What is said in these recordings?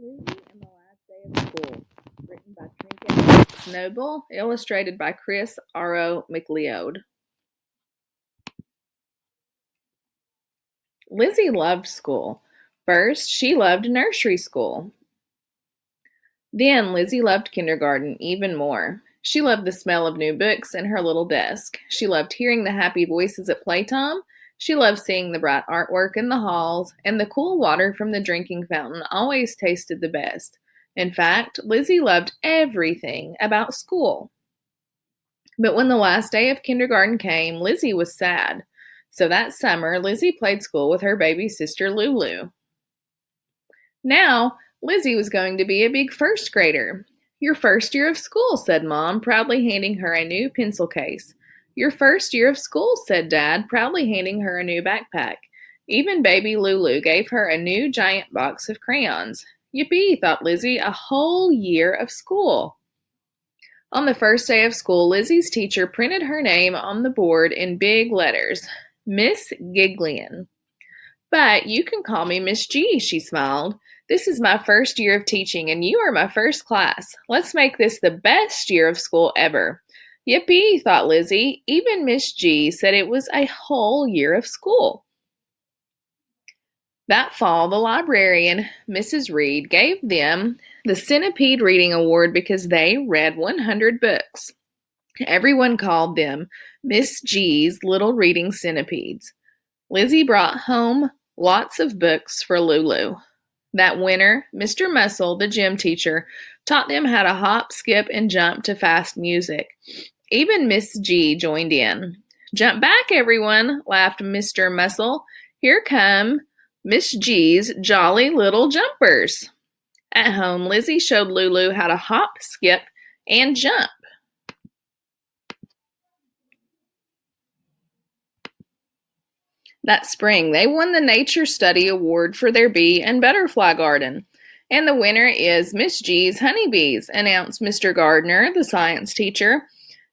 Lizzie and the Last Day of School, written by Trinket Noble, illustrated by Chris R.O. McLeod. Lizzie loved school. First, she loved nursery school. Then Lizzie loved kindergarten even more. She loved the smell of new books and her little desk. She loved hearing the happy voices at playtime. She loved seeing the bright artwork in the halls, and the cool water from the drinking fountain always tasted the best. In fact, Lizzie loved everything about school. But when the last day of kindergarten came, Lizzie was sad. So that summer, Lizzie played school with her baby sister Lulu. Now, Lizzie was going to be a big first grader. Your first year of school, said Mom, proudly handing her a new pencil case. Your first year of school, said Dad, proudly handing her a new backpack. Even baby Lulu gave her a new giant box of crayons. Yippee, thought Lizzie, a whole year of school. On the first day of school, Lizzie's teacher printed her name on the board in big letters, Miss Giglien. But you can call me Miss G, she smiled. This is my first year of teaching, and you are my first class. Let's make this the best year of school ever. Yippee, thought Lizzie. Even Miss G said it was a whole year of school. That fall, the librarian, Mrs. Reed, gave them the Centipede Reading Award because they read 100 books. Everyone called them Miss G's Little Reading Centipedes. Lizzie brought home lots of books for Lulu. That winter, Mr. Mussel, the gym teacher, taught them how to hop, skip, and jump to fast music. Even Miss G joined in. Jump back, everyone, laughed Mr. Mussel. Here come Miss G's jolly little jumpers. At home, Lizzie showed Lulu how to hop, skip, and jump. That spring, they won the Nature Study Award for their bee and butterfly garden. And the winner is Miss G's honeybees, announced Mr. Gardner, the science teacher.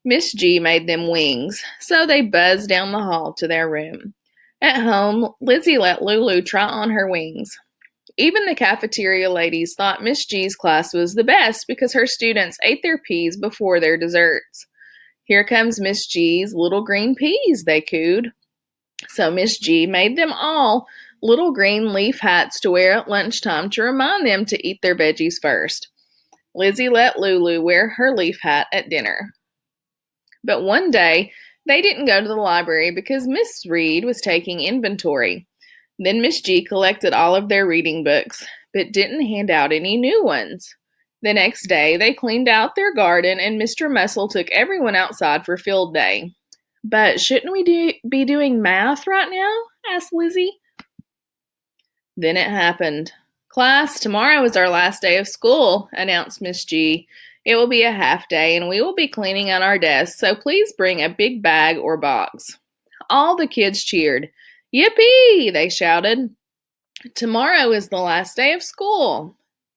Miss G made them wings, so they buzzed down the hall to their room. At home, Lizzie let Lulu try on her wings. Even the cafeteria ladies thought Miss G's class was the best because her students ate their peas before their desserts. Here comes Miss G's little green peas, they cooed. So Miss G made them all little green leaf hats to wear at lunchtime to remind them to eat their veggies first. Lizzie let Lulu wear her leaf hat at dinner. But one day, they didn't go to the library because Miss Reed was taking inventory. Then Miss G collected all of their reading books, but didn't hand out any new ones. The next day, they cleaned out their garden and Mr. Mussel took everyone outside for field day. But shouldn't we be doing math right now? Asked Lizzie. Then it happened. Class, tomorrow is our last day of school, announced Miss G. It will be a half day and we will be cleaning out our desks, so please bring a big bag or box. All the kids cheered. Yippee, they shouted. Tomorrow is the last day of school.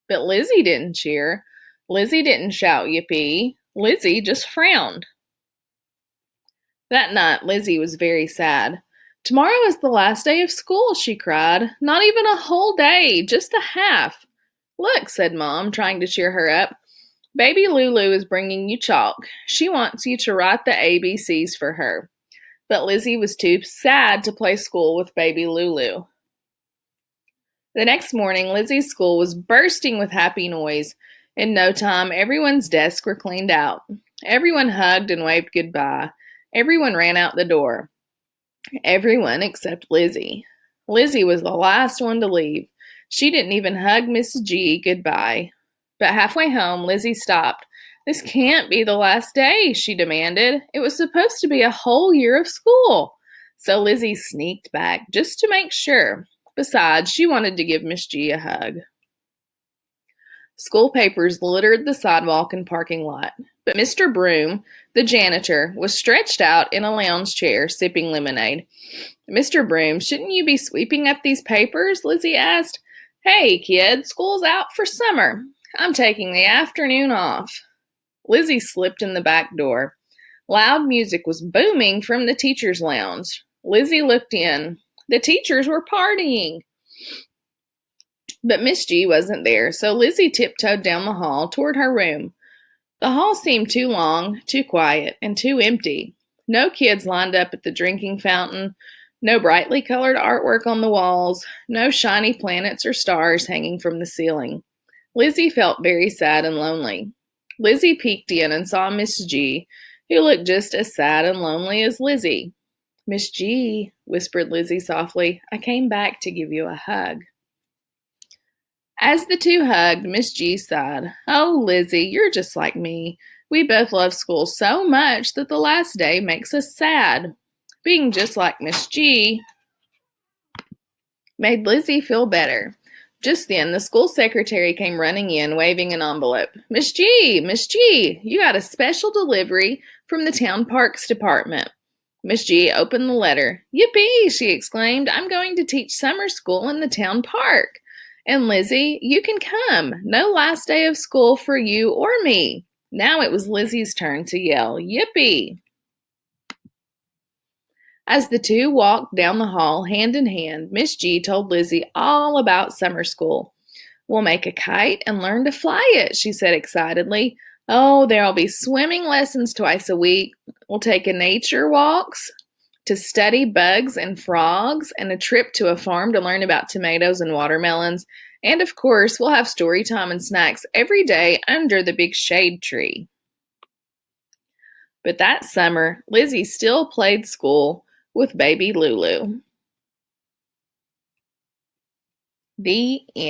But Lizzie didn't cheer. Lizzie didn't shout yippee. Lizzie just frowned. That night, Lizzie was very sad. Tomorrow is the last day of school, she cried. Not even a whole day, just a half. Look, said Mom, trying to cheer her up. Baby Lulu is bringing you chalk. She wants you to write the ABCs for her. But Lizzie was too sad to play school with baby Lulu. The next morning, Lizzie's school was bursting with happy noise. In no time, everyone's desks were cleaned out. Everyone hugged and waved goodbye. Everyone ran out the door. Everyone except Lizzie. Lizzie was the last one to leave. She didn't even hug Miss G goodbye. But halfway home, Lizzie stopped. This can't be the last day, she demanded. It was supposed to be a whole year of school. So Lizzie sneaked back just to make sure. Besides, she wanted to give Miss G a hug. School papers littered the sidewalk and parking lot. But Mr. Broom, the janitor, was stretched out in a lounge chair, sipping lemonade. Mr. Broom, shouldn't you be sweeping up these papers? Lizzie asked. Hey, kid, school's out for summer. I'm taking the afternoon off. Lizzie slipped in the back door. Loud music was booming from the teacher's lounge. Lizzie looked in. The teachers were partying. But Miss G wasn't there, so Lizzie tiptoed down the hall toward her room. The hall seemed too long, too quiet, and too empty. No kids lined up at the drinking fountain, no brightly colored artwork on the walls, no shiny planets or stars hanging from the ceiling. Lizzie felt very sad and lonely. Lizzie peeked in and saw Miss G, who looked just as sad and lonely as Lizzie. "Miss G," whispered Lizzie softly, "I came back to give you a hug." As the two hugged, Miss G sighed. "Oh, Lizzie, you're just like me. We both love school so much that the last day makes us sad." Being just like Miss G made Lizzie feel better. Just then, the school secretary came running in, waving an envelope. Miss G, you got a special delivery from the town parks department." Miss G opened the letter. "Yippee," she exclaimed. "I'm going to teach summer school in the town park. And Lizzie, you can come. No last day of school for you or me." Now it was Lizzie's turn to yell, "Yippee." As the two walked down the hall hand in hand, Miss G told Lizzie all about summer school. "We'll make a kite and learn to fly it," she said excitedly. "Oh, there'll be swimming lessons twice a week. We'll take a nature walks to study bugs and frogs, and a trip to a farm to learn about tomatoes and watermelons. And of course, we'll have story time and snacks every day under the big shade tree." But that summer, Lizzie still played school with baby Lulu. The end.